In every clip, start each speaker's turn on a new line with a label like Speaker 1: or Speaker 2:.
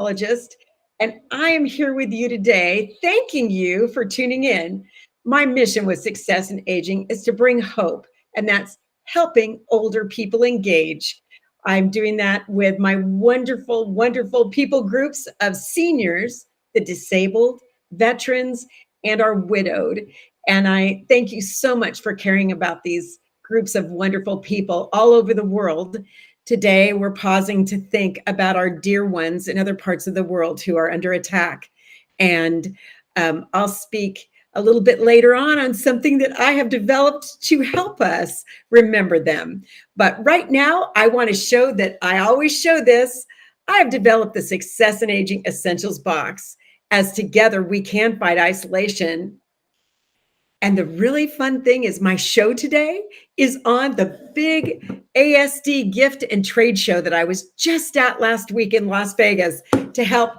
Speaker 1: psychologist, and I am here with you today, thanking you for tuning in. My mission with Success in Aging is to bring hope, and that's helping older people engage. I'm doing that with my wonderful, wonderful people groups of seniors, the disabled, veterans, and our widowed. And I thank you so much for caring about these groups of wonderful people all over the world. Today, we're pausing to think about our dear ones in other parts of the world who are under attack. And I'll speak a little bit later on something that I have developed to help us remember them. But right now, I want to show that I always show this. I have developed the Success in Aging Essentials box, as together we can fight isolation. And the really fun thing is my show today is on the big ASD gift and trade show that I was just at last week in Las Vegas to help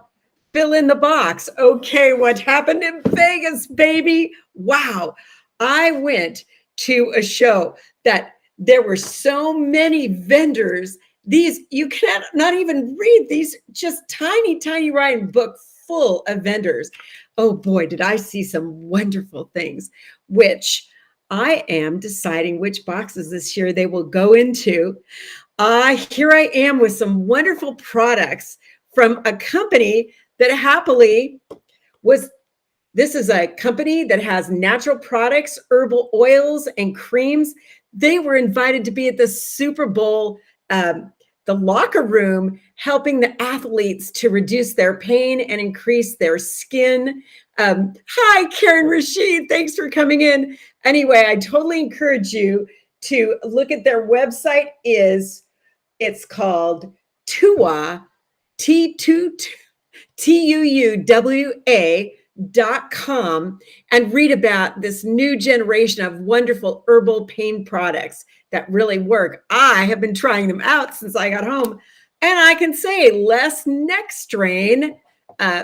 Speaker 1: fill in the box. Okay, what happened in Vegas, baby? Wow. I went to a show that there were so many vendors. These, you cannot not even read these, just tiny, tiny writing book full of vendors. Oh boy, did I see some wonderful things, which I am deciding which boxes this year they will go into. Here I am with some wonderful products from a company that happily this is a company that has natural products, herbal oils, and creams. They were invited to be at the Super Bowl, the locker room, helping the athletes to reduce their pain and increase their skin. Hi, Karen Rashid. Thanks for coming in. Anyway, I totally encourage you to look at their website. It's called TUWA, TUUWA.com, and read about this new generation of wonderful herbal pain products that really work. I have been trying them out since I got home, and I can say less neck strain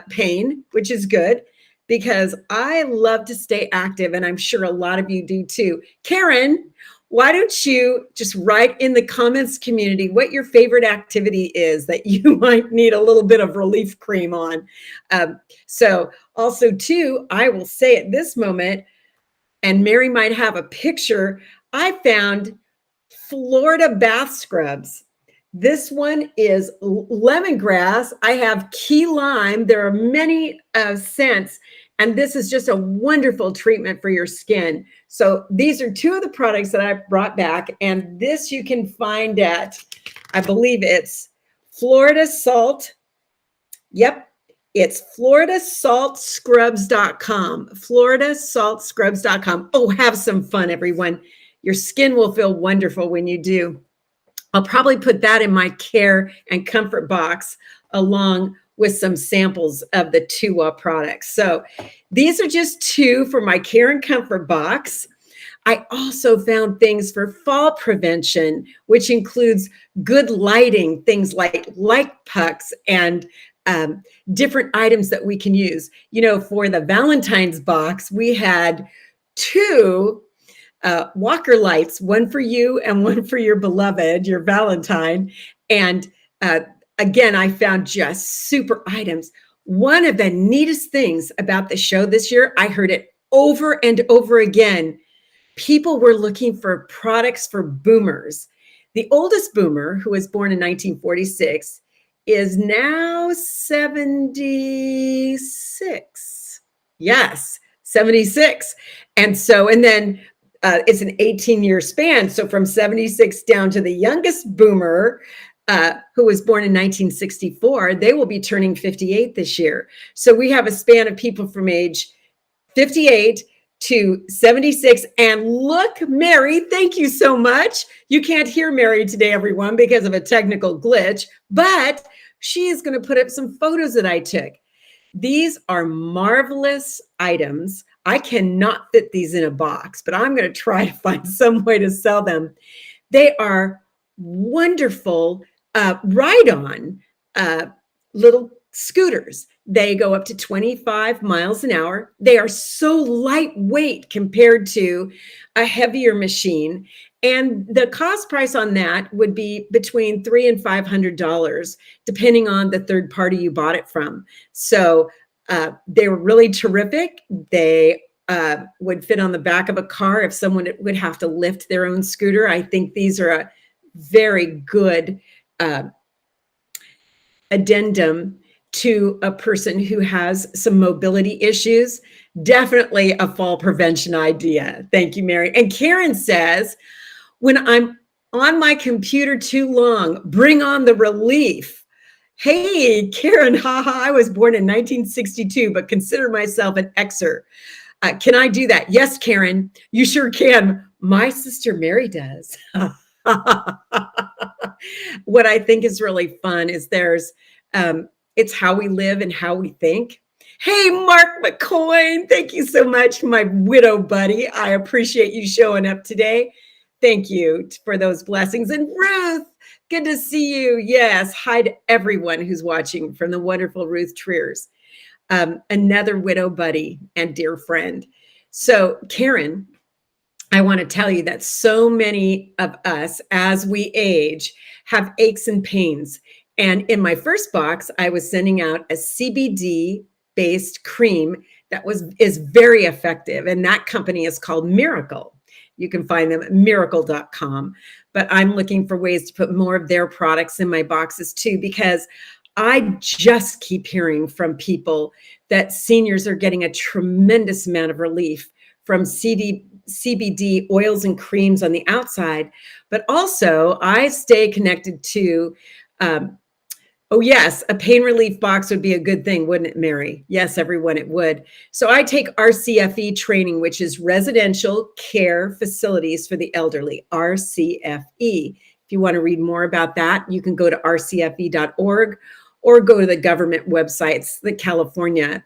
Speaker 1: pain, which is good because I love to stay active, and I'm sure a lot of you do too. Karen, why don't you just write in the comments community what your favorite activity is that you might need a little bit of relief cream on. So also too, I will say at this moment, and Mary might have a picture, I found Florida bath scrubs. This one is lemongrass. I have key lime. There are many scents, and this is just a wonderful treatment for your skin. So these are two of the products that I brought back, and this you can find at, I believe it's Florida Salt. Yep, it's floridasaltscrubs.com. floridasaltscrubs.com. Oh, have some fun, everyone. Your skin will feel wonderful when you do. I'll probably put that in my care and comfort box along with some samples of the TUWA products. So these are just two for my care and comfort box. I also found things for fall prevention, which includes good lighting, things like light pucks and different items that we can use. You know, for the Valentine's box, we had two walker lights, one for you and one for your beloved, your Valentine. And again, I found just super items. One of the neatest things about the show this year, I heard it over and over again. People were looking for products for boomers. The oldest boomer, who was born in 1946, is now 76. Yes, 76. And then it's an 18-year span. So from 76 down to the youngest boomer, who was born in 1964, they will be turning 58 this year. So we have a span of people from age 58 to 76. And look, Mary, thank you so much. You can't hear Mary today, everyone, because of a technical glitch, but she is going to put up some photos that I took. These are marvelous items. I cannot fit these in a box, but I'm going to try to find some way to sell them. They are wonderful ride-on little scooters. They go up to 25 miles an hour. They are so lightweight compared to a heavier machine. And the cost price on that would be between $300 and $500, depending on the third party you bought it from. So they were really terrific. They would fit on the back of a car if someone would have to lift their own scooter. I think these are a very good addendum to a person who has some mobility issues. Definitely a fall prevention idea. Thank you, Mary. And Karen says, when I'm on my computer too long, bring on the relief. Hey, Karen, haha, I was born in 1962, but consider myself an Xer. Can I do that? Yes, Karen, you sure can. My sister Mary does. What I think is really fun is it's how we live and how we think. Hey, Mark McCoy, thank you so much, my widow buddy. I appreciate you showing up today. Thank you for those blessings. And Ruth, good to see you. Yes, hi to everyone who's watching from the wonderful Ruth Triers, another widow buddy and dear friend. So, Karen, I want to tell you that so many of us, as we age, have aches and pains. And in my first box, I was sending out a CBD-based cream that is very effective. And that company is called Miracle. You can find them at miracle.com. But I'm looking for ways to put more of their products in my boxes too, because I just keep hearing from people that seniors are getting a tremendous amount of relief from CBD oils and creams on the outside. But also, I stay connected to oh, yes, a pain relief box would be a good thing, wouldn't it, Mary? Yes, everyone, it would. So I take RCFE training, which is Residential Care Facilities for the Elderly, RCFE. If you want to read more about that, you can go to rcfe.org or go to the government websites, the California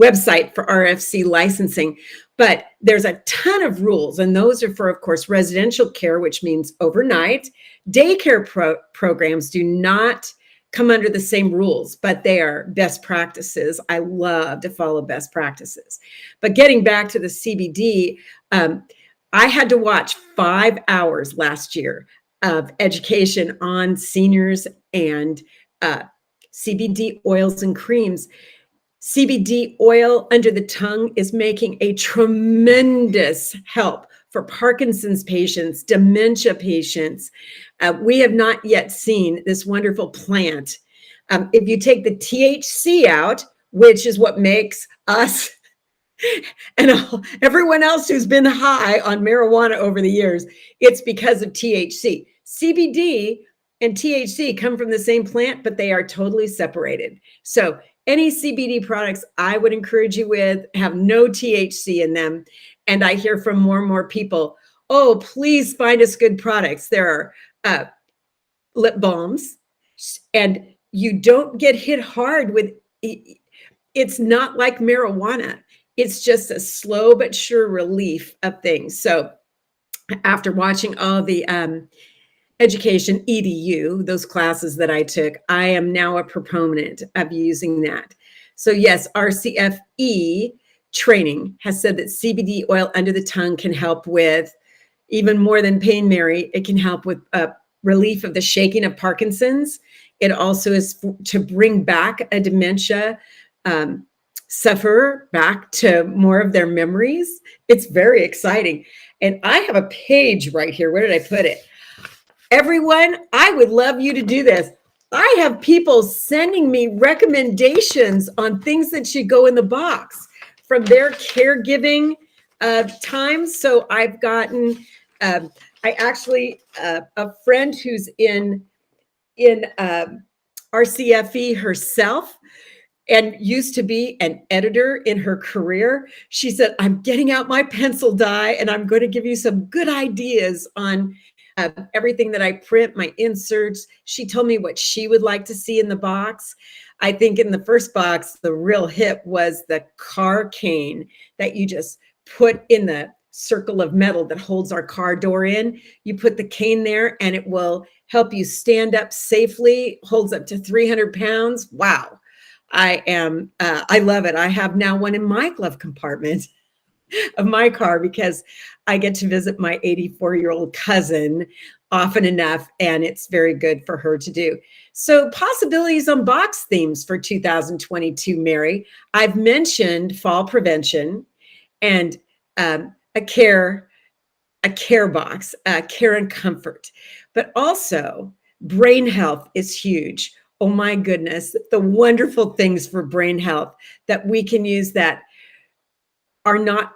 Speaker 1: website for RFC licensing. But there's a ton of rules, and those are for, of course, residential care, which means overnight. Daycare programs do not come under the same rules, but they are best practices. I love to follow best practices. But getting back to the CBD, I had to watch 5 hours last year of education on seniors and CBD oils and creams. CBD oil under the tongue is making a tremendous help for Parkinson's patients, dementia patients. We have not yet seen this wonderful plant. If you take the THC out, which is what makes us and everyone else who's been high on marijuana over the years, it's because of THC. CBD and THC come from the same plant, but they are totally separated. So any CBD products I would encourage you with have no THC in them. And I hear from more and more people, oh, please find us good products. There are lip balms, and you don't get hit hard with, it's not like marijuana. It's just a slow but sure relief of things. So after watching all the education EDU, those classes that I took, I am now a proponent of using that. So yes, RCFE training has said that CBD oil under the tongue can help with even more than pain, Mary. It can help with relief of the shaking of Parkinson's. It also is to bring back a dementia sufferer back to more of their memories. It's very exciting. And I have a page right here. Where did I put it? Everyone, I would love you to do this. I have people sending me recommendations on things that should go in the box from their caregiving times. So I've gotten, I actually, a friend who's in RCFE herself and used to be an editor in her career. She said, I'm getting out my pencil die and I'm going to give you some good ideas on everything that I print, my inserts. She told me what she would like to see in the box. I think in the first box, the real hit was the car cane that you just put in the circle of metal that holds our car door in. You put the cane there and it will help you stand up safely, holds up to 300 pounds. Wow. I love it. I have now one in my glove compartment. of my car because I get to visit my 84-year-old cousin often enough, and it's very good for her to do. So possibilities on box themes for 2022, Mary. I've mentioned fall prevention and a care box, care and comfort, but also brain health is huge. Oh my goodness, the wonderful things for brain health that we can use that are not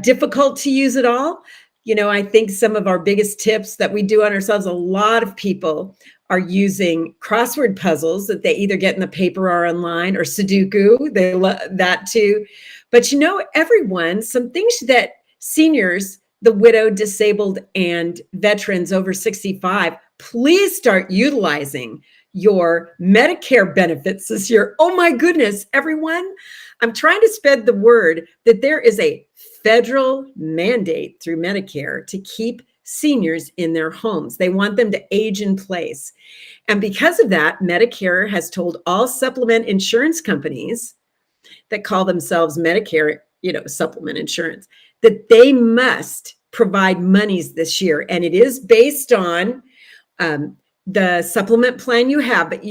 Speaker 1: difficult to use at all. You know, I think some of our biggest tips that we do on ourselves, a lot of people are using crossword puzzles that they either get in the paper or online, or Sudoku. They love that too. But you know, everyone, some things that seniors, the widowed, disabled, and veterans over 65, please start utilizing your Medicare benefits this year. Oh my goodness, everyone. I'm trying to spread the word that there is a federal mandate through Medicare to keep seniors in their homes. They want them to age in place. And because of that, Medicare has told all supplement insurance companies that call themselves Medicare, supplement insurance, that they must provide monies this year. And it is based on the supplement plan you have, but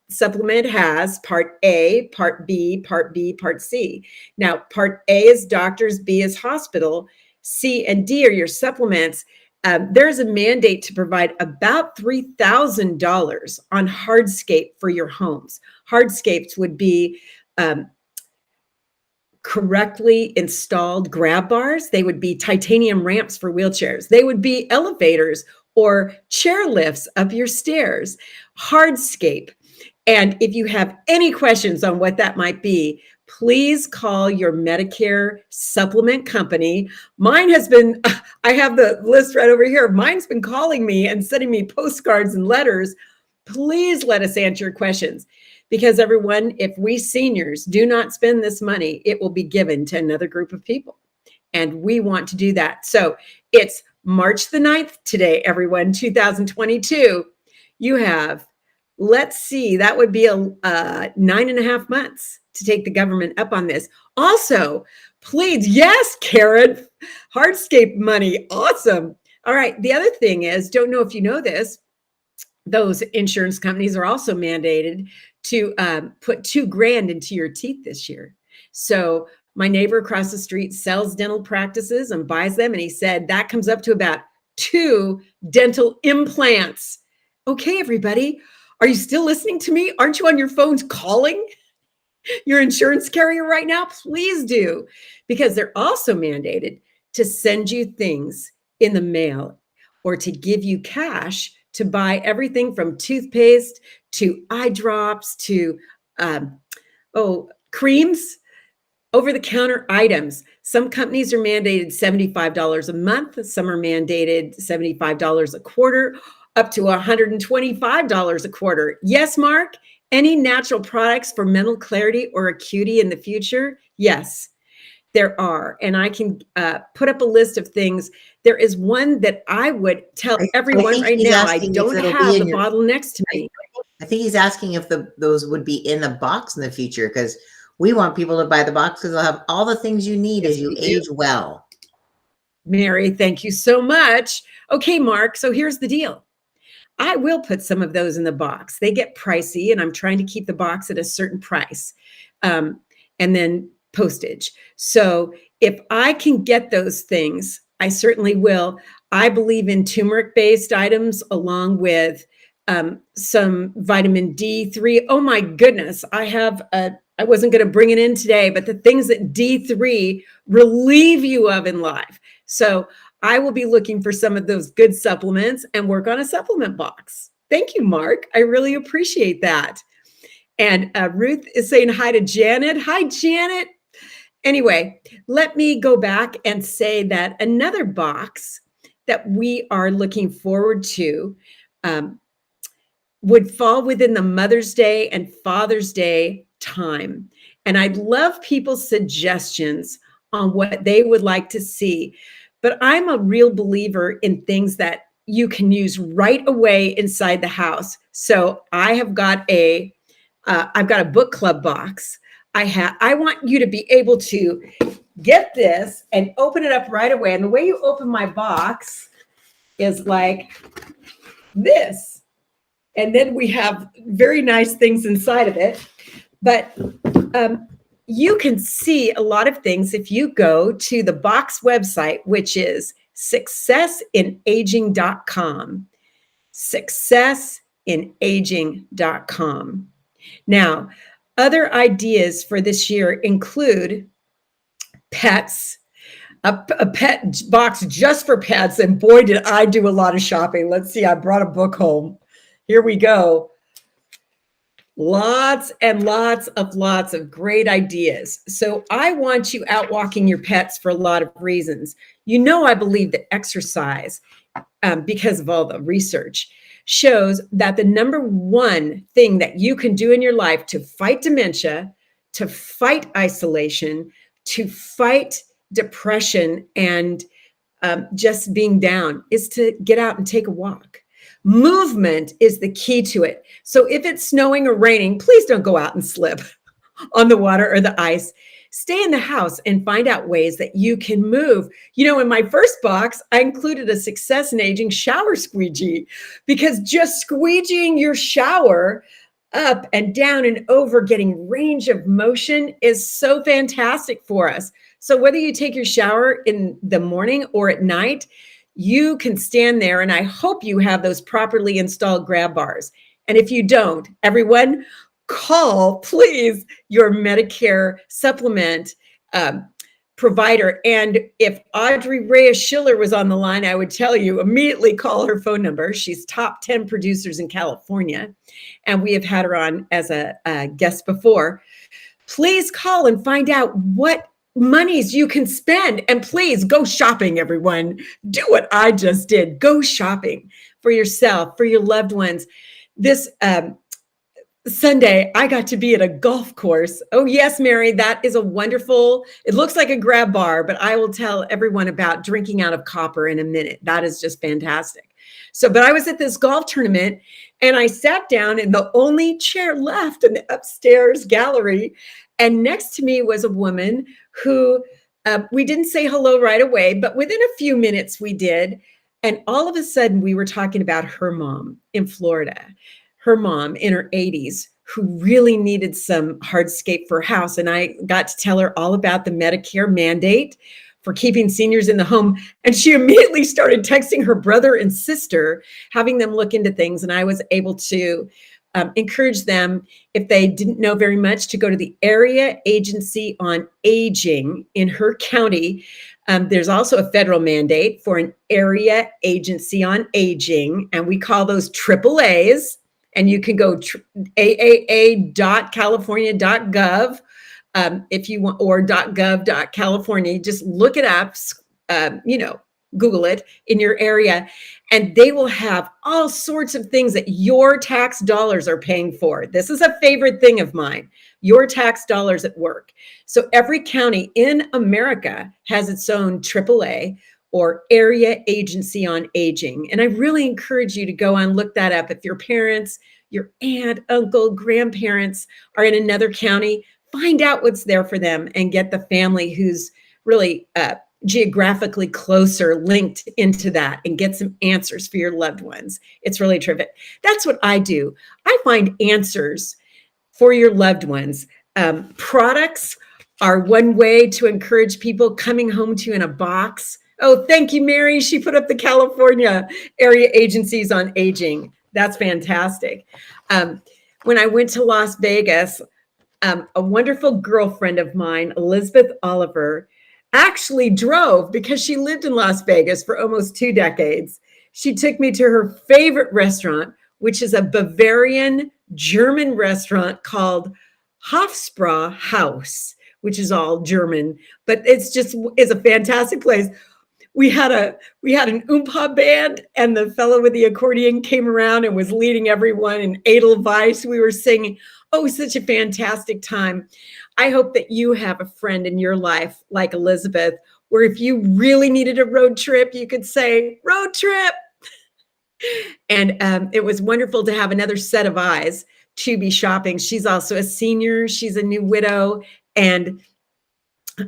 Speaker 1: supplement has part A, part B, part C. Now, part A is doctors, B is hospital, C and D are your supplements. There's a mandate to provide about $3,000 on hardscape for your homes. Hardscapes would be correctly installed grab bars. They would be titanium ramps for wheelchairs. They would be elevators or chair lifts up your stairs. Hardscape. And if you have any questions on what that might be, please call your Medicare supplement company. Mine has been, I have the list right over here. Mine's been calling me and sending me postcards and letters. Please let us answer your questions. Because everyone, if we seniors do not spend this money, it will be given to another group of people. And we want to do that. So it's March the 9th today, everyone, 2022. You have, let's see, that would be a 9.5 months to take the government up on this. Also, please, yes, Karen, hardscape money, awesome. All right, the other thing is, don't know if you know this, those insurance companies are also mandated to put $2,000 into your teeth this year. So my neighbor across the street sells dental practices and buys them. And he said that comes up to about 2 dental implants. Okay, everybody, are you still listening to me? Aren't you on your phones calling your insurance carrier right now? Please do, because they're also mandated to send you things in the mail or to give you cash to buy everything from toothpaste to eye drops to creams, over-the-counter items. Some companies are mandated $75 a month. Some are mandated $75 a quarter, up to $125 a quarter. Yes, Mark? Any natural products for mental clarity or acuity in the future? Yes, there are. And I can put up a list of things. There is one that I would tell everyone right now. I don't have the bottle next to me.
Speaker 2: I think he's asking if those would be in the box in the future, because we want people to buy the box because they'll have all the things you need as you age well.
Speaker 1: Mary, thank you so much. Okay, Mark, so here's the deal. I will put some of those in the box. They get pricey, and I'm trying to keep the box at a certain price, and then postage. So if I can get those things, I certainly will. I believe in turmeric-based items along with some vitamin D3. Oh my goodness, I wasn't going to bring it in today, but the things that D3 relieve you of in life. So I will be looking for some of those good supplements and work on a supplement box. Thank you, Mark. I really appreciate that. And Ruth is saying hi to Janet. Hi, Janet. Anyway, let me go back and say that another box that we are looking forward to would fall within the Mother's Day and Father's Day time. And I'd love people's suggestions on what they would like to see. But I'm a real believer in things that you can use right away inside the house. So I've got a book club box. I want you to be able to get this and open it up right away. And the way you open my box is like this. And then we have very nice things inside of it. But you can see a lot of things if you go to the box website, which is successinaging.com. Successinaging.com. Now, other ideas for this year include pets, a pet box just for pets. And boy, did I do a lot of shopping. Let's see, I brought a book home. Here we go. Lots and lots of great ideas. So I want you out walking your pets for a lot of reasons. You know, I believe that exercise, because of all the research, shows that the number one thing that you can do in your life to fight dementia, to fight isolation, to fight depression, and just being down is to get out and take a walk. Movement is the key to it. So if it's snowing or raining, please don't go out and slip on the water or the ice. Stay in the house and find out ways that you can move. You know, in my first box, I included a Success in Aging shower squeegee, because just squeegeeing your shower up and down and over, getting range of motion, is so fantastic for us. So whether you take your shower in the morning or at night, you can stand there, and I hope you have those properly installed grab bars. And if you don't, everyone, call, please, your Medicare supplement provider. And if Audrey Reyes Schiller was on the line, I would tell you immediately call her phone number. She's top 10 producers in California, and we have had her on as a guest before. Please call and find out what monies you can spend. And please go shopping, everyone. Do what I just did. Go shopping for yourself, for your loved ones. This Sunday, I got to be at a golf course. Oh, yes, Mary, that is a wonderful, it looks like a grab bar, but I will tell everyone about drinking out of copper in a minute. That is just fantastic. So, but I was at this golf tournament, and I sat down in the only chair left in the upstairs gallery. And next to me was a woman who we didn't say hello right away, but within a few minutes we did. And all of a sudden we were talking about her mom in Florida, her mom in her 80s, who really needed some hardscape for her house. And I got to tell her all about the Medicare mandate for keeping seniors in the home. And she immediately started texting her brother and sister, having them look into things. And I was able to encourage them, if they didn't know very much, to go to the Area Agency on Aging in her county. There's also a federal mandate for an Area Agency on Aging, and we call those AAAs. And you can go aaa.california.gov if you want, or .gov.california. Just look it up, Google it in your area, and they will have all sorts of things that your tax dollars are paying for. This is a favorite thing of mine, your tax dollars at work. So every county in America has its own AAA or Area Agency on Aging. And I really encourage you to go and look that up. If your parents, your aunt, uncle, grandparents are in another county, find out what's there for them and get the family who's really geographically closer linked into that, and get some answers for your loved ones. It's really terrific. That's what I do. I find answers for your loved ones. Products are one way to encourage people coming home to you in a box. Oh, thank you, Mary. She put up the California Area Agencies on Aging. That's fantastic. When I went to Las Vegas, a wonderful girlfriend of mine, Elizabeth Oliver, actually drove, because she lived in Las Vegas for almost 2 decades. She took me to her favorite restaurant, which is a Bavarian German restaurant called Hofsprache, which is all German, but it's a fantastic place. We had an Oompa band, and the fellow with the accordion came around and was leading everyone in Edelweiss. We were singing. Oh, such a fantastic time. I hope that you have a friend in your life like Elizabeth, where if you really needed a road trip, you could say, road trip. And it was wonderful to have another set of eyes to be shopping. She's also a senior. She's a new widow. And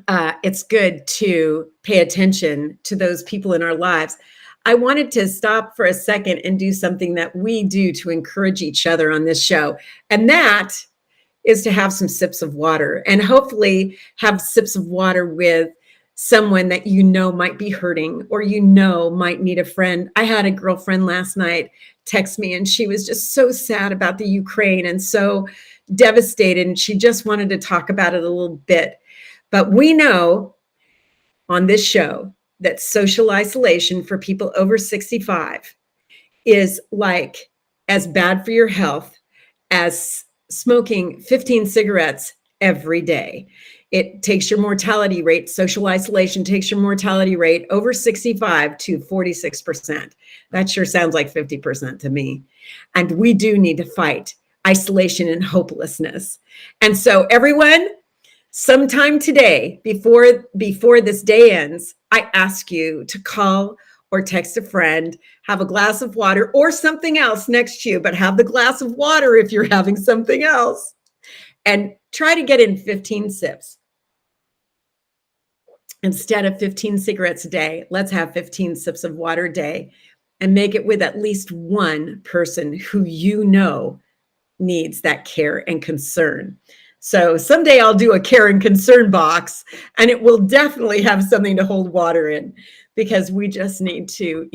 Speaker 1: it's good to pay attention to those people in our lives. I wanted to stop for a second and do something that we do to encourage each other on this show. And that is to have some sips of water, and hopefully have sips of water with someone that you know might be hurting, or you know might need a friend. I had a girlfriend last night text me, and she was just so sad about the Ukraine and so devastated, and she just wanted to talk about it a little bit. But we know on this show that social isolation for people over 65 is like as bad for your health as smoking 15 cigarettes every day. It takes your mortality rate, social isolation takes your mortality rate over 65 to 46%. That sure sounds like 50% to me. And we do need to fight isolation and hopelessness. And so everyone, sometime today, before this day ends, I ask you to call or text a friend, have a glass of water or something else next to you, but have the glass of water if you're having something else, and try to get in 15 sips. Instead of 15 cigarettes a day, let's have 15 sips of water a day, and make it with at least one person who you know needs that care and concern. So someday I'll do a care and concern box, and it will definitely have something to hold water in, because we just need to,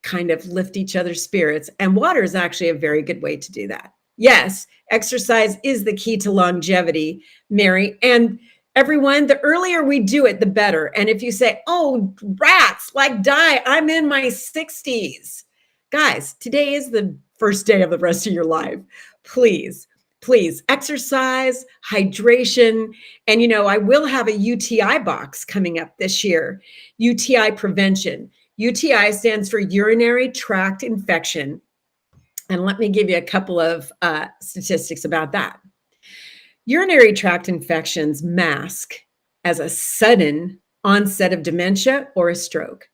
Speaker 1: kind of lift each other's spirits. And water is actually a very good way to do that. Yes, exercise is the key to longevity, Mary. And everyone, the earlier we do it, the better. And if you say, oh, rats, like die, I'm in my 60s. Guys, today is the first day of the rest of your life. Please exercise, hydration. And, I will have a UTI box coming up this year, UTI prevention. UTI stands for urinary tract infection. And let me give you a couple of statistics about that. Urinary tract infections mask as a sudden onset of dementia or a stroke.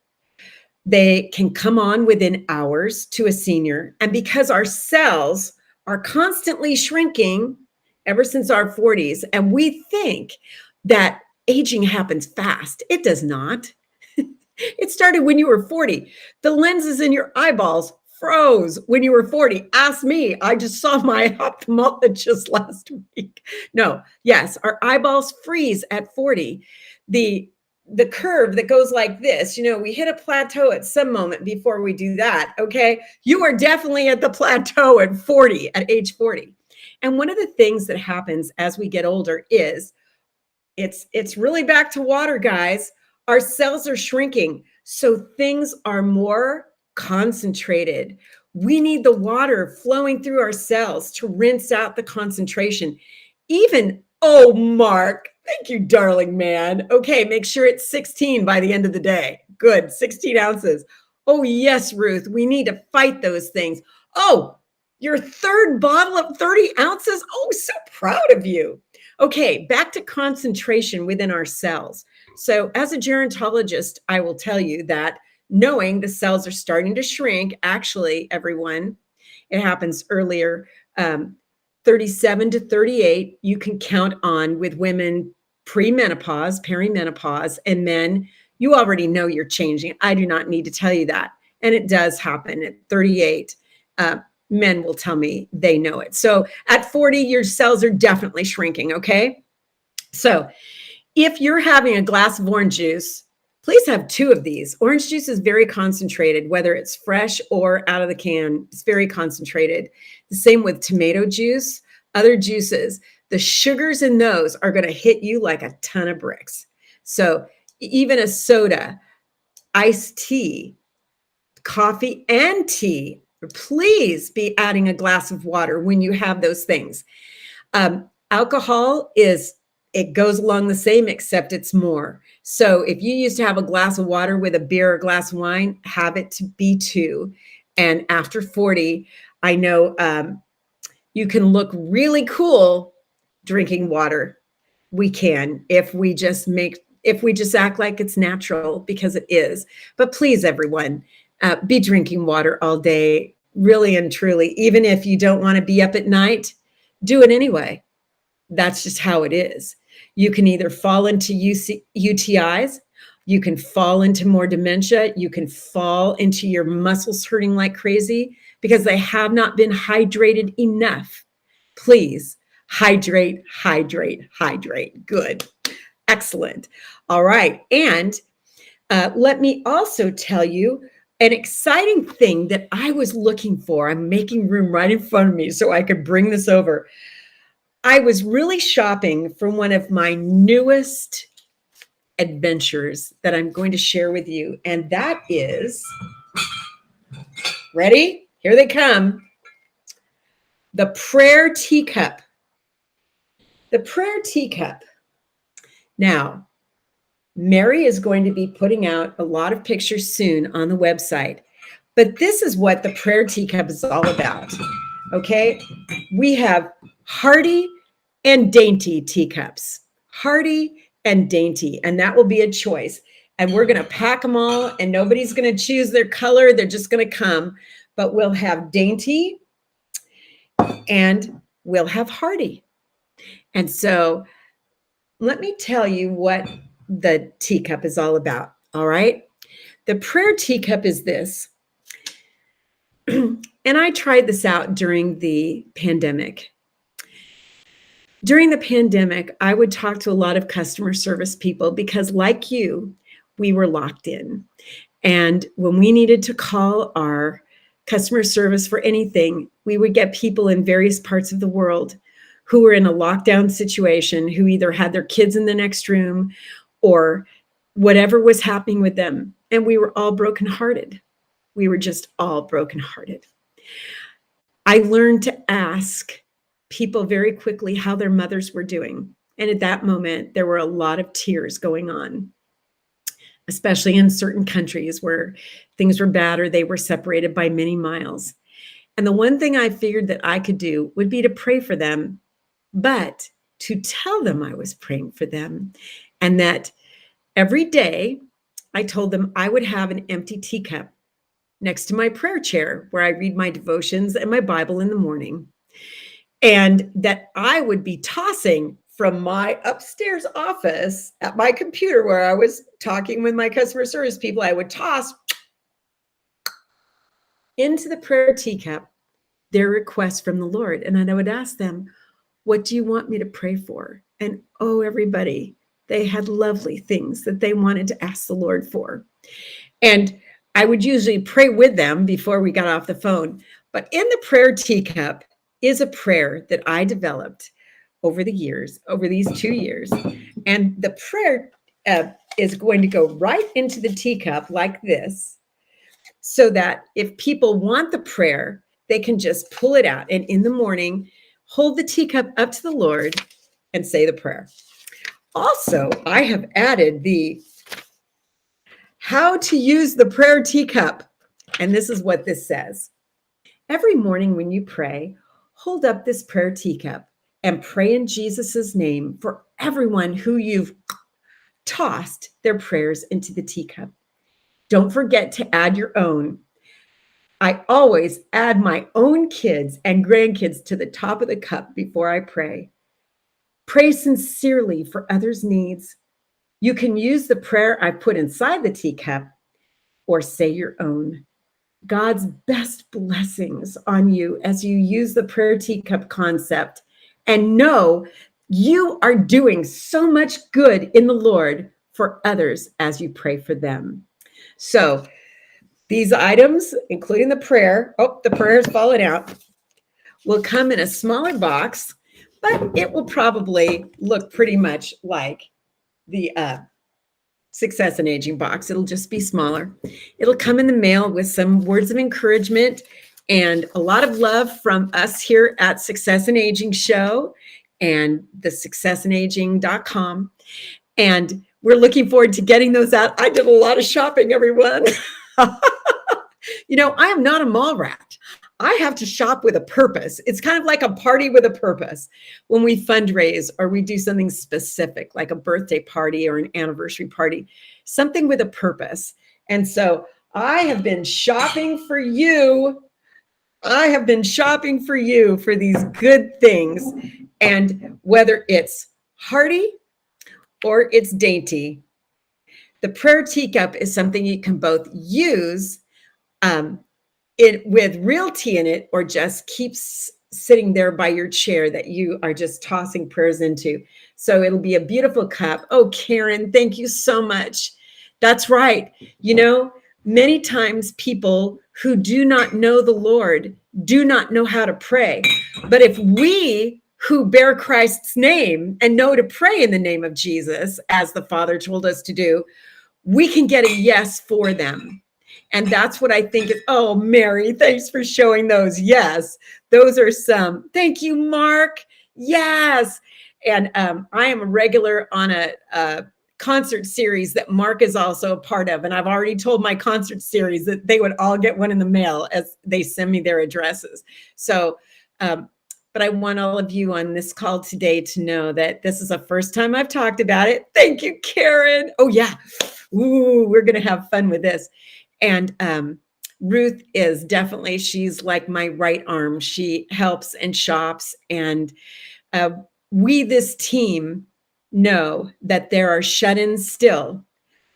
Speaker 1: They can come on within hours to a senior. And because our cells are constantly shrinking ever since our 40s, and we think that aging happens fast, it does not. It started when you were 40. The lenses in your eyeballs froze when you were 40. Ask me. I just saw my ophthalmologist last week. No, yes, our eyeballs freeze at 40. The curve that goes like this, we hit a plateau at some moment before we do that, okay? You are definitely at the plateau at 40, at age 40. And one of the things that happens as we get older is it's really back to water, guys. Our cells are shrinking, so things are more concentrated. We need the water flowing through our cells to rinse out the concentration. Oh, Mark, thank you, darling man. Okay, make sure it's 16 by the end of the day. Good, 16 ounces. Oh, yes, Ruth, we need to fight those things. Oh, your third bottle of 30 ounces? Oh, so proud of you. Okay, back to concentration within our cells. So as a gerontologist, I will tell you that knowing the cells are starting to shrink, actually, everyone, it happens earlier, 37 to 38, you can count on with women pre-menopause, perimenopause, and men, you already know you're changing. I do not need to tell you that. And it does happen at 38. Men will tell me they know it. So at 40, your cells are definitely shrinking, okay? So if you're having a glass of orange juice, please have 2 of these. Orange juice is very concentrated, whether it's fresh or out of the can. It's very concentrated. The same with tomato juice, other juices. The sugars in those are going to hit you like a ton of bricks. So even a soda, iced tea, coffee, and tea, please be adding a glass of water when you have those things. Alcohol it goes along the same, except it's more. So if you used to have a glass of water with a beer or a glass of wine, have it to be 2. And after 40, I know you can look really cool drinking water. We can, if we just act like it's natural, because it is. But please, everyone, be drinking water all day, really and truly. Even if you don't want to be up at night, do it anyway. That's just how it is. You can either fall into UTIs, you can fall into more dementia, you can fall into your muscles hurting like crazy because they have not been hydrated enough. Please hydrate, hydrate, hydrate. Good. Excellent. All right. And let me also tell you an exciting thing that I was looking for. I'm making room right in front of me so I could bring this over. I was really shopping for one of my newest adventures that I'm going to share with you. And that is, ready? Here they come. The Prayer Teacup. The Prayer Teacup. Now, Mary is going to be putting out a lot of pictures soon on the website, but this is what the Prayer Teacup is all about. Okay, we have hearty and dainty teacups, hearty and dainty, and that will be a choice. And we're going to pack them all, and nobody's going to choose their color. They're just going to come, but we'll have dainty and we'll have hearty. And so let me tell you what the teacup is all about. All right. The Prayer Teacup is this. And I tried this out during the pandemic. During the pandemic, I would talk to a lot of customer service people because, like you, we were locked in. And when we needed to call our customer service for anything, we would get people in various parts of the world who were in a lockdown situation, who either had their kids in the next room or whatever was happening with them. And we were all brokenhearted. We were just all brokenhearted. I learned to ask people very quickly how their mothers were doing. And at that moment, there were a lot of tears going on, especially in certain countries where things were bad or they were separated by many miles. And the one thing I figured that I could do would be to pray for them, but to tell them I was praying for them, and that every day I told them I would have an empty teacup next to my prayer chair where I read my devotions and my Bible in the morning, and that I would be tossing from my upstairs office at my computer where I was talking with my customer service people. I would toss into the Prayer Teacup their requests from the Lord. And then I would ask them, what do you want me to pray for? And oh, everybody, they had lovely things that they wanted to ask the Lord for. And I would usually pray with them before we got off the phone. But in the Prayer Teacup is a prayer that I developed over the years, over these 2 years. And the prayer is going to go right into the teacup like this, so that if people want the prayer, they can just pull it out. And in the morning, hold the teacup up to the Lord and say the prayer. Also, I have added the how to use the Prayer Teacup. And this is what this says. Every morning when you pray, hold up this Prayer Teacup and pray in Jesus's name for everyone who you've tossed their prayers into the teacup. Don't forget to add your own. I always add my own kids and grandkids to the top of the cup before I pray. Pray sincerely for others' needs. You can use the prayer I put inside the teacup or say your own. God's best blessings on you as you use the Prayer Teacup concept, and know you are doing so much good in the Lord for others as you pray for them. So these items, including the prayer, the prayer is falling out, will come in a smaller box, but it will probably look pretty much like the Success in Aging box. It'll just be smaller. It'll come in the mail with some words of encouragement and a lot of love from us here at Success in Aging Show and the successinaging.com. And we're looking forward to getting those out. I did a lot of shopping, everyone. You know, I am not a mall rat. I have to shop with a purpose. It's kind of like a party with a purpose. When we fundraise or we do something specific, like a birthday party or an anniversary party, something with a purpose. And so I have been shopping for you. I have been shopping for you for these good things. And whether it's hearty or it's dainty. The prayer teacup is something you can both use um, it with real tea in it, or just keeps sitting there by your chair that you are just tossing prayers into. So it'll be a beautiful cup. Oh, Karen, thank you so much. That's right. You know, many times people who do not know the Lord do not know how to pray. But if we who bear Christ's name and know to pray in the name of Jesus, as the Father told us to do, we can get a yes for them. And that's what I think is, oh, Mary, thanks for showing those. Yes, those are some. Thank you, Mark. Yes. And I am a regular on a concert series that Mark is also a part of. And I've already told my concert series that they would all get one in the mail as they send me their addresses. So, but I want all of you on this call today to know that this is the first time I've talked about it. Thank you, Karen. Oh, yeah. Ooh, we're going to have fun with this. And Ruth is definitely, she's like my right arm. She helps and shops. And we, this team, know that there are shut-ins still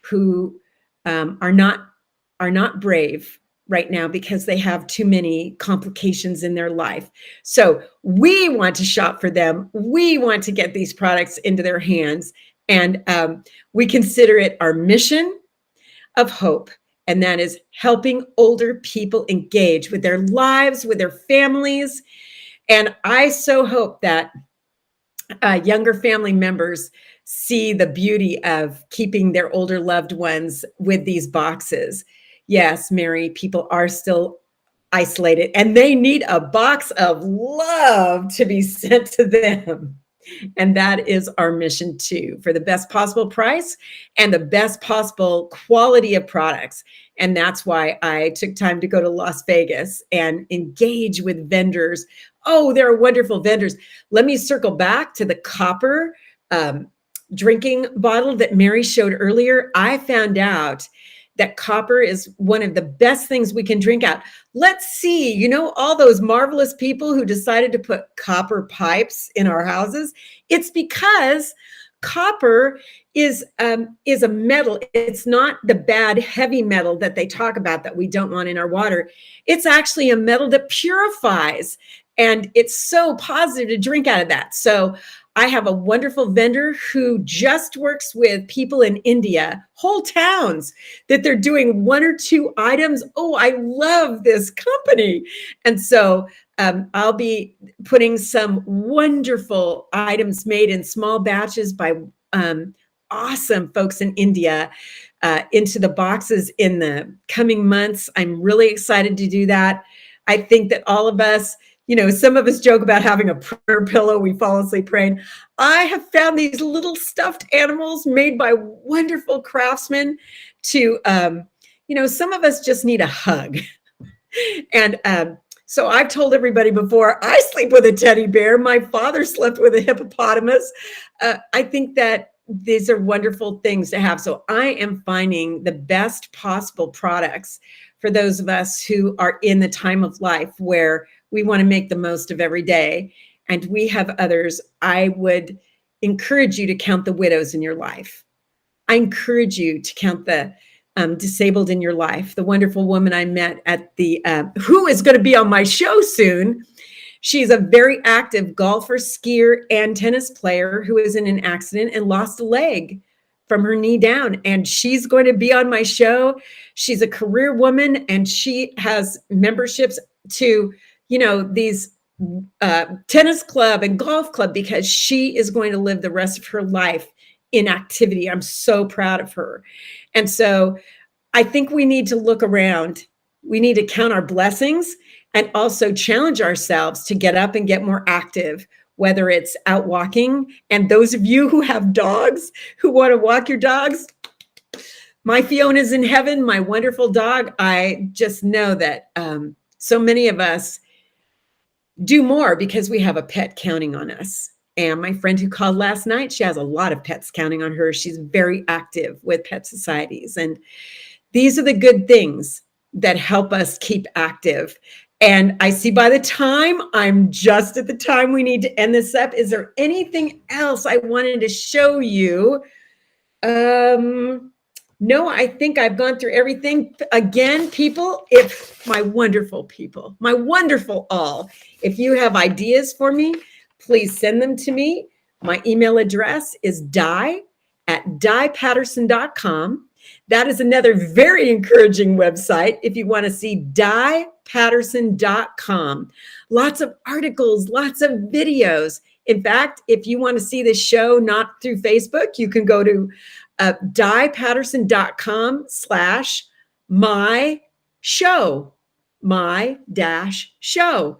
Speaker 1: who are not brave right now because they have too many complications in their life. So we want to shop for them. We want to get these products into their hands. And we consider it our mission of hope. And that is helping older people engage with their lives, with their families. And I so hope that younger family members see the beauty of keeping their older loved ones with these boxes. Yes, Mary, people are still isolated and they need a box of love to be sent to them. And that is our mission too, for the best possible price and the best possible quality of products. And that's why I took time to go to Las Vegas and engage with vendors. Oh, there are wonderful vendors. Let me circle back to the copper drinking bottle that Mary showed earlier. I found out that copper is one of the best things we can drink out. Let's see, you know, all those marvelous people who decided to put copper pipes in our houses. It's because copper is a metal. It's not the bad heavy metal that they talk about that we don't want in our water. It's actually a metal that purifies. And it's so positive to drink out of that. So I have a wonderful vendor who just works with people in India, whole towns, that they're doing one or two items. Oh, I love this company. And so I'll be putting some wonderful items made in small batches by awesome folks in India into the boxes in the coming months. I'm really excited to do that. I think that all of us, you know, some of us joke about having a prayer pillow. We fall asleep praying. I have found these little stuffed animals made by wonderful craftsmen to, you know, some of us just need a hug. And so I've told everybody before, I sleep with a teddy bear. My father slept with a hippopotamus. I think that these are wonderful things to have. So I am finding the best possible products for those of us who are in the time of life where we want to make the most of every day. And we have others. I would encourage you to count the widows in your life. I encourage you to count the disabled in your life. The wonderful woman I met at the, who is going to be on my show soon. She's a very active golfer, skier, and tennis player who was in an accident and lost a leg from her knee down. And she's going to be on my show. She's a career woman and she has memberships to, you know, these tennis club and golf club because she is going to live the rest of her life in activity. I'm so proud of her. And so I think we need to look around. We need to count our blessings and also challenge ourselves to get up and get more active, whether it's out walking. And those of you who have dogs, who want to walk your dogs, my Fiona's in heaven, my wonderful dog. I just know that so many of us do more because we have a pet counting on us. And my friend who called last night, she has a lot of pets counting on her. She's very active with pet societies. And these are the good things that help us keep active. And I see by the time, I'm just at the time we need to end this up. Is there anything else I wanted to show you? No, I think I've gone through everything. Again, people, if my wonderful all, if you have ideas for me, please send them to me. My email address is di@dipatterson.com. That is another very encouraging website if you want to see dipatterson.com. Lots of articles, lots of videos. In fact, if you want to see this show not through Facebook, you can go to dipatterson.com/my show, my-show.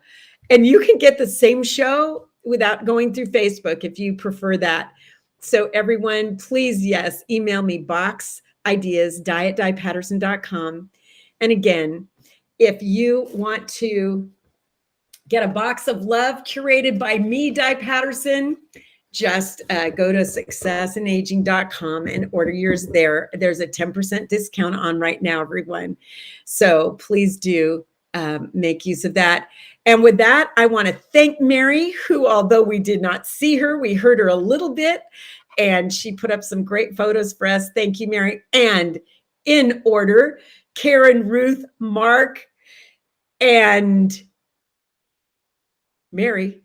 Speaker 1: And you can get the same show without going through Facebook if you prefer that. So everyone, please, yes, email me box ideas, di@dipatterson.com. And again, if you want to get a box of love curated by me, Di Patterson, just go to successinaging.com and order yours there. There's a 10% discount on right now, everyone. So please do make use of that. And with that, I want to thank Mary, who, although we did not see her, we heard her a little bit, and she put up some great photos for us. Thank you, Mary. And in order, Karen, Ruth, Mark, and Mary.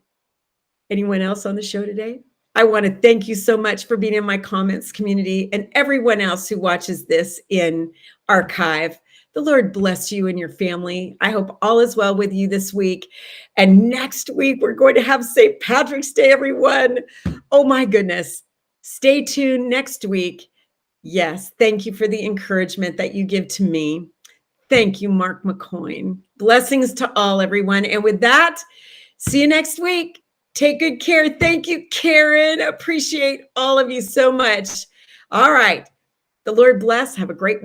Speaker 1: Anyone else on the show today? I want to thank you so much for being in my comments community, and everyone else who watches this in archive. The Lord bless you and your family. I hope all is well with you this week. And next week, we're going to have St. Patrick's Day, everyone. Oh my goodness. Stay tuned next week. Yes, thank you for the encouragement that you give to me. Thank you, Mark McCoyne. Blessings to all, everyone. And with that, see you next week. Take good care. Thank you, Karen. Appreciate all of you so much. All right. The Lord bless. Have a great week.